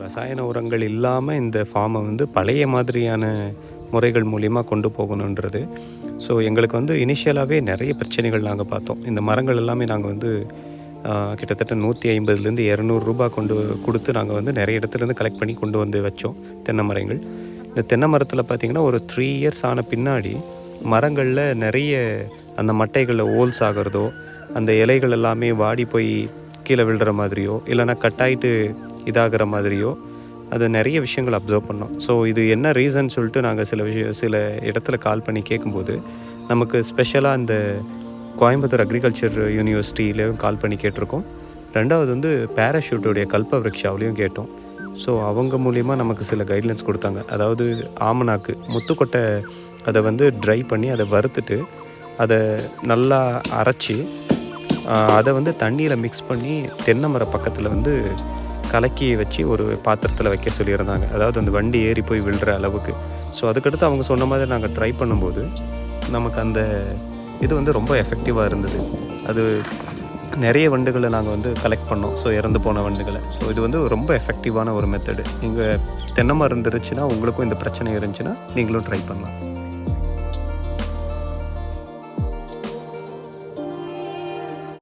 ரசாயன உரங்கள் இல்லாமல் இந்த ஃபார்மை வந்து பழைய மாதிரியான முறைகள் மூலிமா கொண்டு போகணுன்றது. ஸோ எங்களுக்கு வந்து இனிஷியலாகவே நிறைய பிரச்சனைகள் நாங்கள் பார்த்தோம். இந்த மரங்கள் எல்லாமே நாங்கள் வந்து கிட்டத்தட்ட 150லேருந்து 200 ரூபா கொடுத்து நாங்கள் வந்து நிறைய இடத்துலேருந்து கலெக்ட் பண்ணி கொண்டு வந்து வச்சோம் தென்னை மரங்கள். இந்த தென்னை மரத்தில் பார்த்திங்கன்னா ஒரு 3 இயர்ஸ் ஆன பின்னாடி மரங்களில் நிறைய அந்த மட்டைகளில் ஓல்ஸ் ஆகிறதோ, அந்த இலைகள் எல்லாமே வாடி போய் கீழே விழுற மாதிரியோ, இல்லைனா கட்டாயிட்டு இதாகிற மாதிரியோ, அது நிறைய விஷயங்கள் அப்சர்வ் பண்ணோம். ஸோ இது என்ன ரீசன் சொல்லிட்டு நாங்கள் சில இடத்துல கால் பண்ணி கேட்கும்போது, நமக்கு ஸ்பெஷலாக இந்த கோயம்புத்தூர் அக்ரிகல்ச்சர் யூனிவர்சிட்டியிலையும் கால் பண்ணி கேட்டிருக்கோம். 2வது வந்து பேராஷூட்டோடைய கல்பவ்ருக்ஷாவிலையும் கேட்டோம். ஸோ அவங்க மூலிமா நமக்கு சில கைட்லைன்ஸ் கொடுத்தாங்க. அதாவது ஆமணாக்கு, முத்துக்கொட்டை, அதை வந்து ட்ரை பண்ணி அதை வறுத்துட்டு அதை நல்லா அரைச்சி அதை வந்து தண்ணியில் மிக்ஸ் பண்ணி தென்னை மர பக்கத்தில் வந்து கலக்கி வச்சு ஒரு பாத்திரத்தில் வைக்க சொல்லியிருந்தாங்க. அதாவது அந்த வண்டி ஏறி போய் விழுற அளவுக்கு. ஸோ அதுக்கடுத்து அவங்க சொன்ன மாதிரி நாங்கள் ட்ரை பண்ணும்போது நமக்கு அந்த இது வந்து ரொம்ப எஃபெக்டிவாக இருந்தது. அது நிறைய வண்டுகளை நாங்கள் வந்து கலெக்ட் பண்ணோம். ஸோ இறந்து போன வண்டுகளை. ஸோ இது வந்து ரொம்ப எஃபெக்டிவான ஒரு மெத்தடு. நீங்கள் தென்னை மரம் இருந்துருச்சுன்னா, உங்களுக்கும் இந்த பிரச்சனை இருந்துச்சுன்னா நீங்களும் ட்ரை பண்ணலாம்.